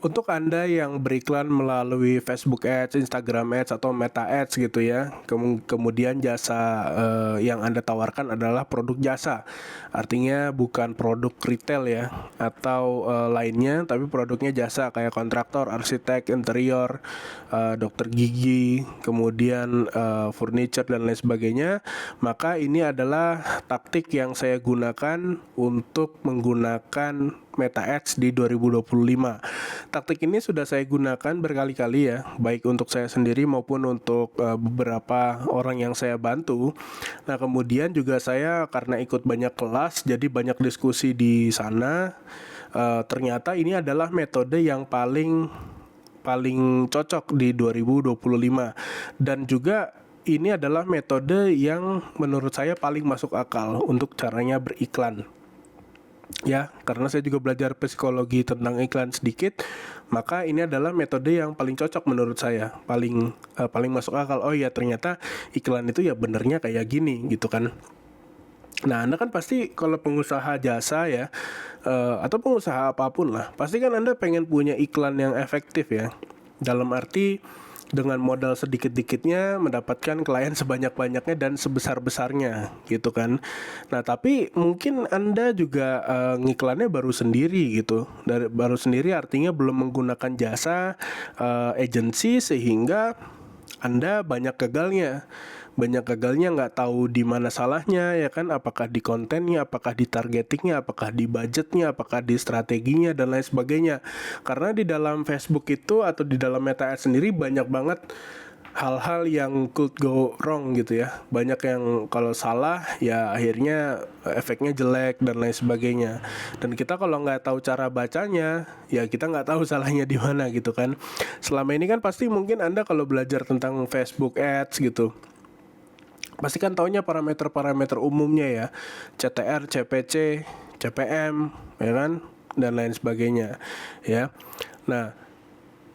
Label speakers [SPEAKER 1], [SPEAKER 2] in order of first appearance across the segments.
[SPEAKER 1] Untuk Anda yang beriklan melalui Facebook Ads, Instagram Ads, atau Meta Ads gitu ya, kemudian jasa yang Anda tawarkan adalah produk jasa, artinya bukan produk retail ya, atau lainnya, tapi produknya jasa kayak kontraktor, arsitek, interior, dokter gigi, kemudian furniture dan lain sebagainya, maka ini adalah taktik yang saya gunakan untuk menggunakan Meta Ads di 2025. Taktik ini sudah saya gunakan berkali-kali ya, baik untuk saya sendiri maupun untuk beberapa orang yang saya bantu. Nah, kemudian juga saya karena ikut banyak kelas, jadi banyak diskusi di sana. Ternyata ini adalah metode yang paling cocok di 2025, dan juga ini adalah metode yang menurut saya paling masuk akal untuk caranya beriklan. Ya, karena saya juga belajar psikologi tentang iklan sedikit, maka ini adalah metode yang paling cocok menurut saya, paling masuk akal. Oh ya, ternyata iklan itu ya benernya kayak gini gitu kan. Nah, Anda kan pasti kalau pengusaha jasa ya, atau pengusaha apapun lah, pasti kan Anda pengen punya iklan yang efektif ya. Dalam arti dengan modal sedikit-dikitnya mendapatkan klien sebanyak-banyaknya dan sebesar-besarnya gitu kan. Nah, tapi mungkin Anda juga ngiklannya baru sendiri gitu. Baru sendiri artinya belum menggunakan jasa agency, sehingga Anda banyak gagalnya, nggak tahu di mana salahnya ya kan, apakah di kontennya, apakah di targetingnya, apakah di budgetnya, apakah di strateginya dan lain sebagainya. Karena di dalam Facebook itu atau di dalam Meta Ads sendiri banyak banget hal-hal yang could go wrong gitu ya. Banyak yang kalau salah ya akhirnya efeknya jelek dan lain sebagainya. Dan kita kalau nggak tahu cara bacanya, ya kita nggak tahu salahnya di mana gitu kan. Selama ini kan pasti mungkin Anda kalau belajar tentang Facebook Ads gitu, pasti kan taunya parameter-parameter umumnya ya, CTR, CPC, CPM, ya kan, dan lain sebagainya ya. Nah,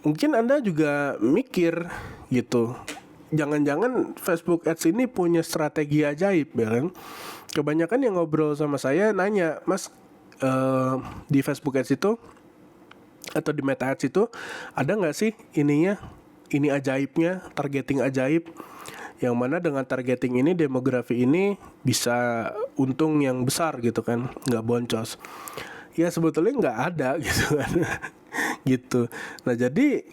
[SPEAKER 1] mungkin Anda juga mikir gitu, jangan-jangan Facebook Ads ini punya strategi ajaib ya kan. Kebanyakan yang ngobrol sama saya nanya, Mas, di Facebook Ads itu atau di Meta Ads itu ada nggak sih ini ajaibnya, targeting ajaib, yang mana dengan targeting ini, demografi ini bisa untung yang besar gitu kan, nggak boncos. Ya sebetulnya nggak ada gitu kan. Gitu. Nah, jadi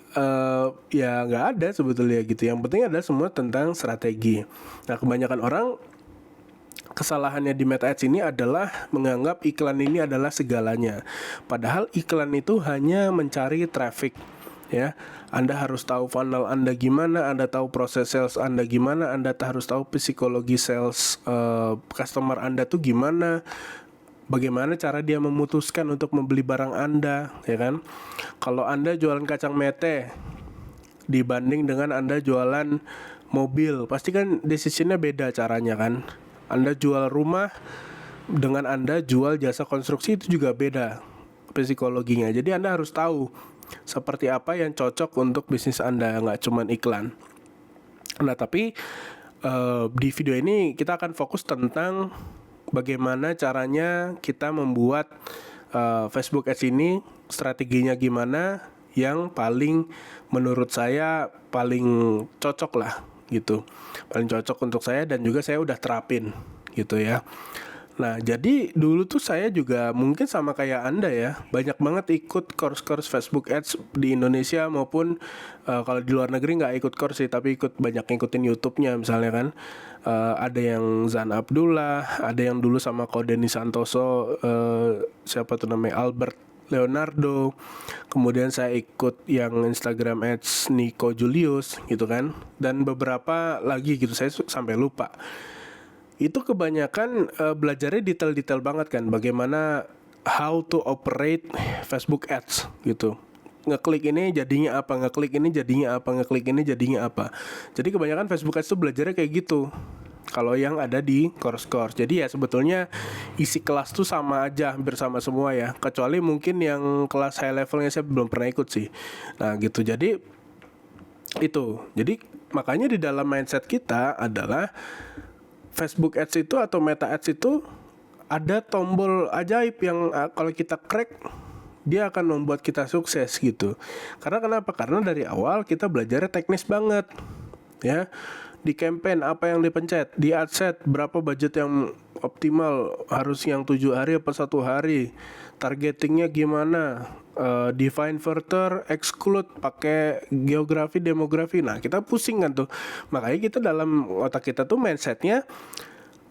[SPEAKER 1] ya nggak ada sebetulnya gitu. Yang penting adalah semua tentang strategi. Nah, kebanyakan orang kesalahannya di Meta Ads ini adalah menganggap iklan ini adalah segalanya. Padahal iklan itu hanya mencari traffic ya. Anda harus tahu funnel Anda gimana, Anda tahu proses sales Anda gimana, Anda harus tahu psikologi sales customer Anda tuh gimana, bagaimana cara dia memutuskan untuk membeli barang Anda, ya kan? Kalau Anda jualan kacang mete dibanding dengan Anda jualan mobil, pasti kan decisionnya beda caranya kan? Anda jual rumah dengan Anda jual jasa konstruksi itu juga beda psikologinya. Jadi Anda harus tahu seperti apa yang cocok untuk bisnis Anda, nggak cuma iklan. Nah, tapi di video ini kita akan fokus tentang bagaimana caranya kita membuat Facebook Ads ini, strateginya gimana yang paling menurut saya paling cocok lah gitu. Paling cocok untuk saya dan juga saya udah terapin gitu ya. Nah, jadi dulu tuh saya juga mungkin sama kayak Anda ya, banyak banget ikut course-course Facebook Ads di Indonesia maupun kalau di luar negeri nggak ikut course sih, tapi banyak ngikutin YouTube-nya misalnya kan. Ada yang Zan Abdullah, ada yang dulu sama Kodeni Santoso, siapa tuh namanya, Albert Leonardo. Kemudian saya ikut yang Instagram Ads Nico Julius gitu kan, dan beberapa lagi gitu, saya sampai lupa. Itu kebanyakan belajarnya detail-detail banget kan, bagaimana how to operate Facebook Ads gitu. Ngeklik ini jadinya apa, ngeklik ini jadinya apa, ngeklik ini jadinya apa. Jadi kebanyakan Facebook Ads tuh belajarnya kayak gitu kalau yang ada di course-course. Jadi ya sebetulnya isi kelas tuh sama aja, hampir sama semua ya, kecuali mungkin yang kelas high levelnya saya belum pernah ikut sih. Nah gitu, jadi itu. Jadi makanya di dalam mindset kita adalah Facebook Ads itu atau Meta Ads itu ada tombol ajaib yang kalau kita crack dia akan membuat kita sukses gitu. Karena kenapa? Karena dari awal kita belajarnya teknis banget, ya. Di campaign apa yang dipencet, di ad set berapa budget yang optimal, harus yang 7 hari apa 1 hari, targetingnya gimana, define further, exclude, pakai geografi, demografi. Nah kita pusing kan tuh, makanya kita dalam otak kita tuh mindsetnya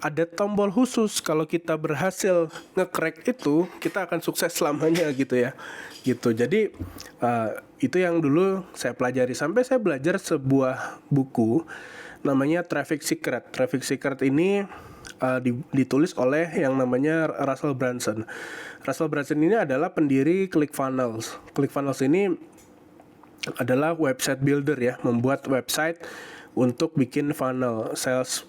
[SPEAKER 1] ada tombol khusus. Kalau kita berhasil nge-crack itu, kita akan sukses selamanya gitu ya. Gitu. Jadi itu yang dulu saya pelajari sampai saya belajar sebuah buku namanya Traffic Secret. Traffic Secret ini ditulis oleh yang namanya Russell Brunson. Russell Brunson ini adalah pendiri ClickFunnels. ClickFunnels ini adalah website builder ya, membuat website untuk bikin funnel sales,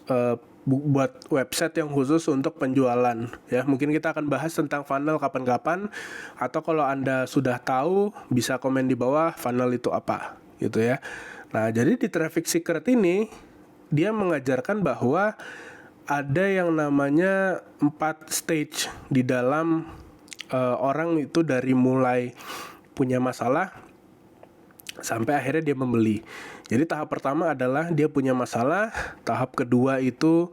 [SPEAKER 1] buat website yang khusus untuk penjualan ya. Mungkin kita akan bahas tentang funnel kapan-kapan, atau kalau Anda sudah tahu bisa komen di bawah funnel itu apa gitu ya. Nah, jadi di Traffic Secret ini dia mengajarkan bahwa ada yang namanya 4 stage di dalam orang itu, dari mulai punya masalah sampai akhirnya dia membeli. Jadi tahap pertama adalah dia punya masalah, tahap kedua itu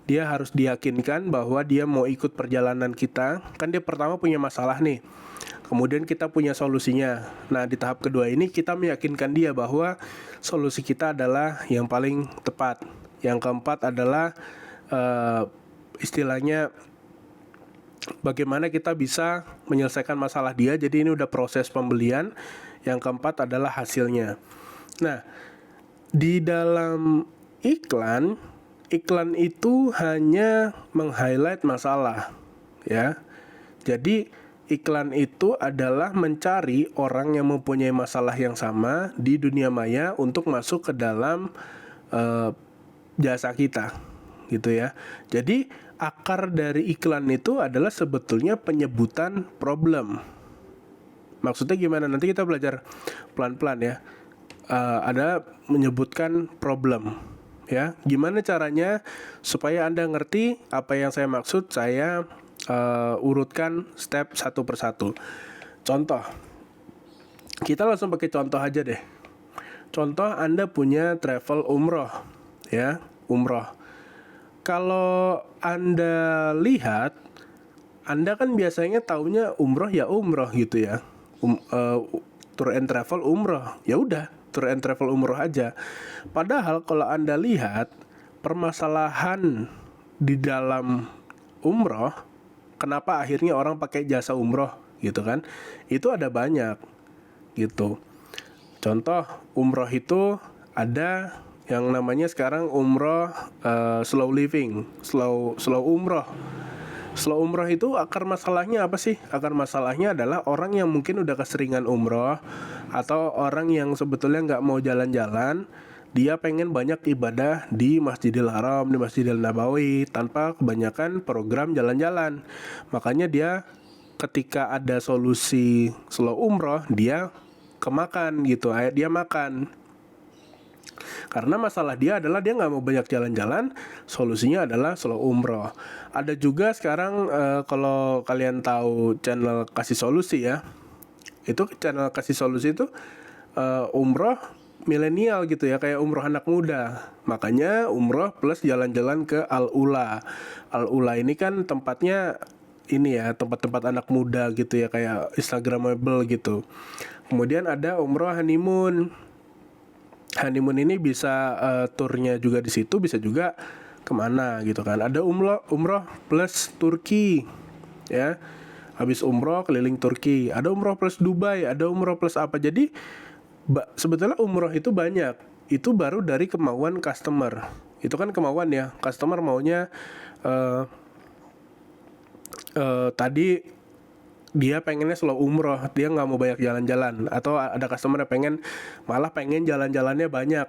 [SPEAKER 1] dia harus diyakinkan bahwa dia mau ikut perjalanan kita. Kan dia pertama punya masalah nih, kemudian kita punya solusinya. Nah di tahap kedua ini kita meyakinkan dia bahwa solusi kita adalah yang paling tepat. Yang keempat adalah istilahnya bagaimana kita bisa menyelesaikan masalah dia. Jadi ini udah proses pembelian. Yang keempat adalah hasilnya. Nah, di dalam iklan itu hanya meng-highlight masalah ya. Jadi iklan itu adalah mencari orang yang mempunyai masalah yang sama di dunia maya untuk masuk ke dalam jasa kita gitu ya. Jadi akar dari iklan itu adalah sebetulnya penyebutan problem. Maksudnya gimana? Nanti kita belajar pelan-pelan ya. Ada menyebutkan problem ya. Gimana caranya supaya Anda ngerti apa yang saya maksud? Saya urutkan step satu persatu. Contoh, kita langsung pakai contoh aja deh. Contoh, Anda punya travel umroh ya, umroh. Kalau Anda lihat, Anda kan biasanya taunya umroh ya umroh gitu ya. Tour and travel umroh, ya udah tour and travel umroh aja. Padahal kalau Anda lihat permasalahan di dalam umroh, kenapa akhirnya orang pakai jasa umroh gitu kan? Itu ada banyak gitu. Contoh, umroh itu ada yang namanya sekarang umroh slow living, slow umroh. Slow umroh itu akar masalahnya apa sih? Akar masalahnya adalah orang yang mungkin udah keseringan umroh, atau orang yang sebetulnya nggak mau jalan-jalan, dia pengen banyak ibadah di Masjidil Haram, di Masjidil Nabawi, tanpa kebanyakan program jalan-jalan. Makanya dia ketika ada solusi slow umroh, dia kemakan gitu, dia makan. Karena masalah dia adalah dia nggak mau banyak jalan-jalan, solusinya adalah slow umroh. Ada juga sekarang kalau kalian tahu channel Kasih Solusi ya, itu channel Kasih Solusi itu umroh milenial gitu ya, kayak umroh anak muda. Makanya umroh plus jalan-jalan ke Al-Ula. Al-Ula ini kan tempatnya ini ya, tempat-tempat anak muda gitu ya, kayak Instagramable gitu. Kemudian ada umroh honeymoon. Honeymoon ini bisa turnya juga di situ, bisa juga kemana gitu kan. Ada umroh plus Turki ya, habis umroh keliling Turki. Ada umroh plus Dubai, ada umroh plus apa. Jadi sebetulnya umroh itu banyak. Itu baru dari kemauan customer. Itu kan kemauan ya, customer maunya tadi dia pengennya slow umroh, dia nggak mau banyak jalan-jalan. Atau ada customer yang malah pengen jalan-jalannya banyak,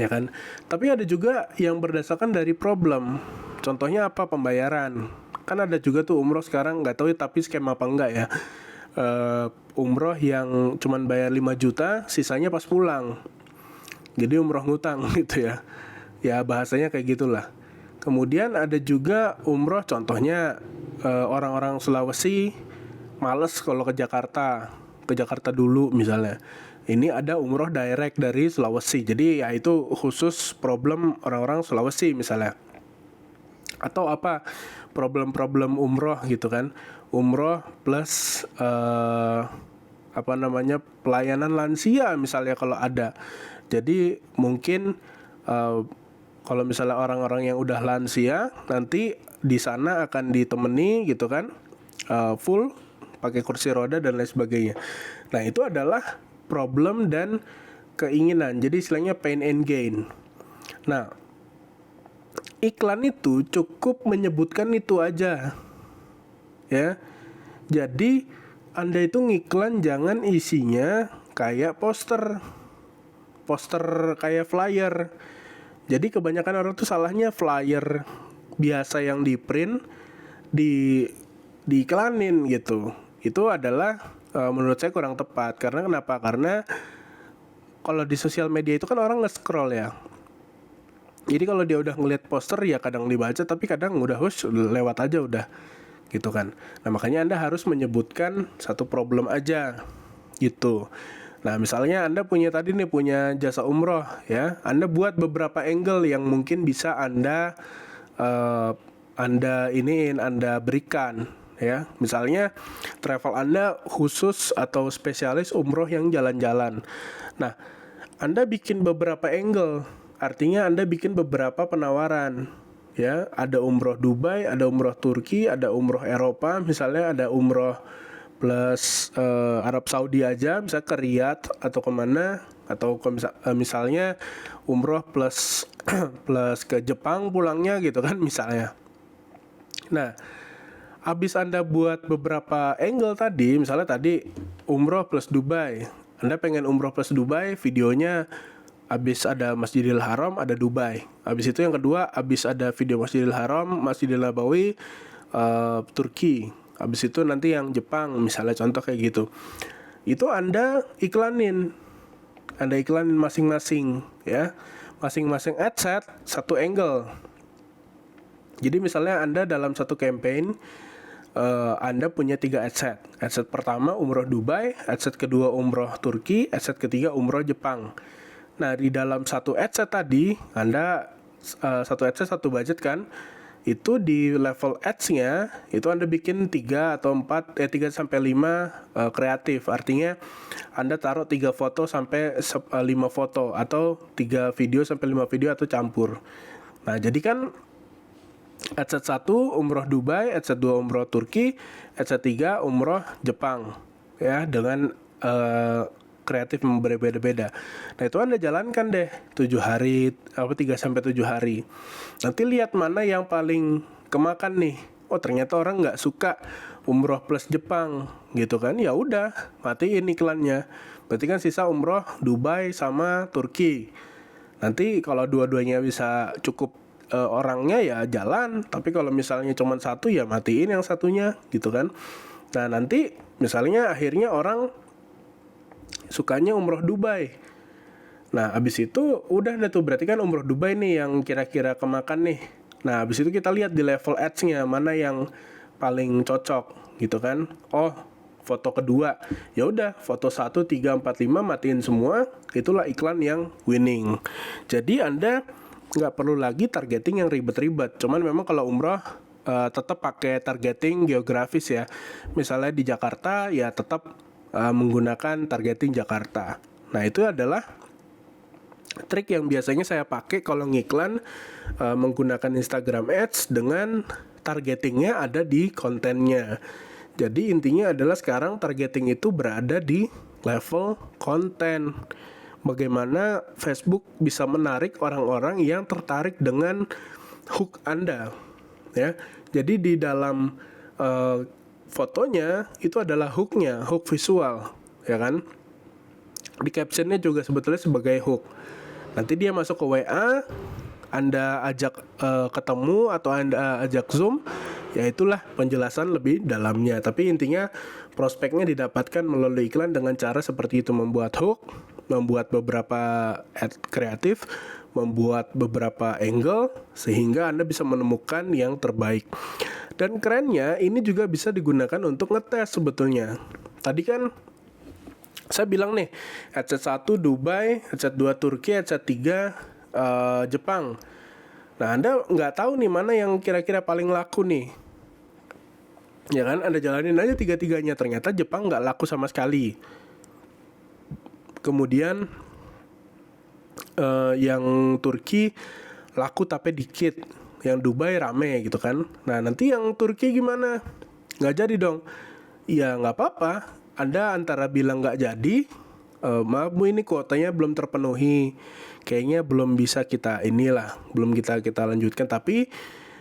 [SPEAKER 1] ya kan. Tapi ada juga yang berdasarkan dari problem. Contohnya apa? Pembayaran. Kan ada juga tuh umroh sekarang, nggak tahu tapi skema apa enggak ya, umroh yang cuman bayar 5 juta, sisanya pas pulang. Jadi umroh ngutang gitu ya. Ya bahasanya kayak gitulah. Kemudian ada juga umroh, contohnya orang-orang Sulawesi males kalau ke Jakarta dulu misalnya. Ini ada umroh direct dari Sulawesi. Jadi ya itu khusus problem orang-orang Sulawesi misalnya. Atau apa problem-problem umroh gitu kan. Umroh plus pelayanan lansia misalnya kalau ada. Jadi mungkin kalau misalnya orang-orang yang udah lansia nanti di sana akan ditemani gitu kan, full pakai kursi roda dan lain sebagainya. Nah itu adalah problem dan keinginan. Jadi istilahnya pain and gain. Nah iklan itu cukup menyebutkan itu aja ya. Jadi Anda itu ngiklan jangan isinya kayak poster kayak flyer. Jadi kebanyakan orang tuh salahnya flyer biasa yang di print diiklanin gitu. Itu adalah menurut saya kurang tepat. Karena kenapa? Karena kalau di sosial media itu kan orang nge-scroll ya. Jadi kalau dia udah ngeliat poster ya kadang dibaca, tapi kadang udah lewat aja udah gitu kan. Nah makanya Anda harus menyebutkan satu problem aja gitu. Nah misalnya Anda punya jasa umroh ya, Anda buat beberapa angle yang mungkin bisa Anda berikan ya. Misalnya travel Anda khusus atau spesialis umroh yang jalan-jalan. Nah Anda bikin beberapa angle, artinya Anda bikin beberapa penawaran ya. Ada umroh Dubai, ada umroh Turki, ada umroh Eropa, misalnya ada umroh plus Arab Saudi aja, misalnya ke Riyadh atau kemana, atau misalnya umroh plus plus ke Jepang pulangnya gitu kan misalnya. Nah habis Anda buat beberapa angle tadi, misalnya tadi umroh plus Dubai, Anda pengen umroh plus Dubai, videonya habis ada Masjidil Haram, ada Dubai. Habis itu yang kedua, habis ada video Masjidil Haram, Masjidil Nabawi, Turki. Habis itu nanti yang Jepang, misalnya contoh kayak gitu. Itu Anda iklanin masing-masing ya. Masing-masing ad set satu angle. Jadi misalnya Anda dalam satu campaign Anda punya 3 adset. Adset pertama umroh Dubai, adset kedua umroh Turki, adset ketiga umroh Jepang. Nah di dalam satu adset tadi Anda satu adset satu budget kan, itu di level ads-nya itu Anda bikin 3 sampai 5 kreatif. Artinya Anda taruh 3 foto sampai 5 foto, atau 3 video sampai 5 video, atau campur. Nah jadi kan adset 1 umroh Dubai, adset 2 umroh Turki, adset 3 umroh Jepang ya, dengan kreatif berbeda-beda. Nah itu Anda jalankan deh 7 hari, 3 sampai 7 hari. Nanti lihat mana yang paling kemakan nih. Oh ternyata orang nggak suka umroh plus Jepang gitu kan. Ya udah, matiin iklannya. Berarti kan sisa umroh Dubai sama Turki. Nanti kalau dua-duanya bisa cukup orangnya ya jalan, tapi kalau misalnya cuma satu ya matiin yang satunya gitu kan. Nah nanti misalnya akhirnya orang sukanya umroh Dubai. Nah abis itu udah deh tuh, berarti kan umroh Dubai nih yang kira-kira kemakan nih. Nah abis itu kita lihat di level ads-nya mana yang paling cocok gitu kan. Oh foto kedua, ya udah foto 1, 3, 4, 5 matiin semua, itulah iklan yang winning. Jadi Anda nggak perlu lagi targeting yang ribet-ribet. Cuman memang kalau umroh tetap pakai targeting geografis ya. Misalnya di Jakarta ya tetap menggunakan targeting Jakarta. Nah itu adalah trik yang biasanya saya pakai kalau ngiklan menggunakan Instagram Ads dengan targetingnya ada di kontennya. Jadi intinya adalah sekarang targeting itu berada di level konten. Bagaimana Facebook bisa menarik orang-orang yang tertarik dengan hook Anda ya. Jadi di dalam fotonya itu adalah hooknya, hook visual ya kan. Di captionnya juga sebetulnya sebagai hook. Nanti dia masuk ke WA, Anda ajak ketemu atau Anda ajak Zoom, ya itulah penjelasan lebih dalamnya. Tapi intinya prospeknya didapatkan melalui iklan dengan cara seperti itu, membuat hook, membuat beberapa ad kreatif, membuat beberapa angle sehingga Anda bisa menemukan yang terbaik. Dan kerennya ini juga bisa digunakan untuk ngetes sebetulnya. Tadi kan saya bilang nih, headset 1 Dubai, headset 2 Turki, headset 3 Jepang. Nah, Anda nggak tahu nih mana yang kira-kira paling laku nih. Ya kan, Anda jalanin aja tiga-tiganya. Ternyata Jepang nggak laku sama sekali. Kemudian yang Turki laku tapi dikit. Yang Dubai rame gitu kan. Nah, nanti yang Turki gimana? Nggak jadi dong. Ya nggak apa-apa. Anda antara bilang nggak jadi, maaf Bu, ini kuotanya belum terpenuhi, kayaknya belum bisa kita belum kita lanjutkan. Tapi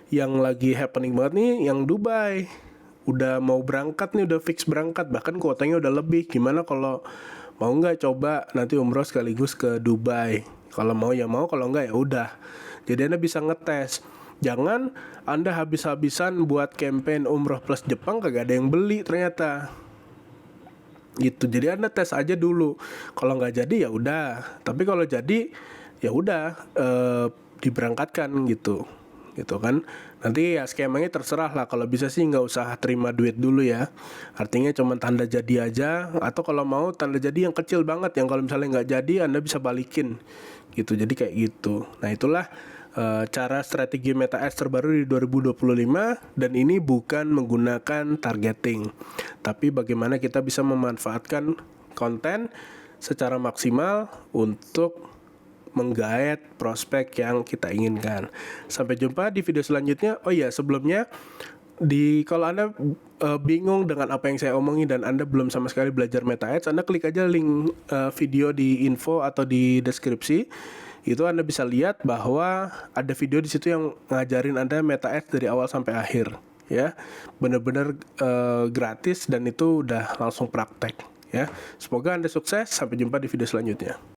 [SPEAKER 1] yang lagi happening banget nih yang Dubai, udah mau berangkat nih, udah fix berangkat, bahkan kuotanya udah lebih. Gimana kalau mau nggak coba nanti umroh sekaligus ke Dubai? Kalau mau ya mau, kalau nggak ya udah. Jadi Anda bisa ngetes. Jangan Anda habis-habisan buat campaign umroh plus Jepang, kagak ada yang beli ternyata. Gitu. Jadi Anda tes aja dulu. Kalau nggak jadi ya udah. Tapi kalau jadi ya udah, diberangkatkan gitu kan. Nanti ya skemanya terserah lah. Kalau bisa sih nggak usah terima duit dulu ya. Artinya cuma tanda jadi aja. Atau kalau mau tanda jadi yang kecil banget, yang kalau misalnya nggak jadi Anda bisa balikin gitu. Jadi kayak gitu. Nah, itulah cara strategi Meta Ads terbaru di 2025, dan ini bukan menggunakan targeting, tapi bagaimana kita bisa memanfaatkan konten secara maksimal untuk menggaet prospek yang kita inginkan. Sampai jumpa di video selanjutnya. Oh iya, sebelumnya kalau Anda bingung dengan apa yang saya omongin dan Anda belum sama sekali belajar Meta Ads, Anda klik aja link video di info atau di deskripsi. Itu Anda bisa lihat bahwa ada video di situ yang ngajarin Anda Meta Ads dari awal sampai akhir, ya. Benar-benar gratis dan itu udah langsung praktek, ya. Semoga Anda sukses. Sampai jumpa di video selanjutnya.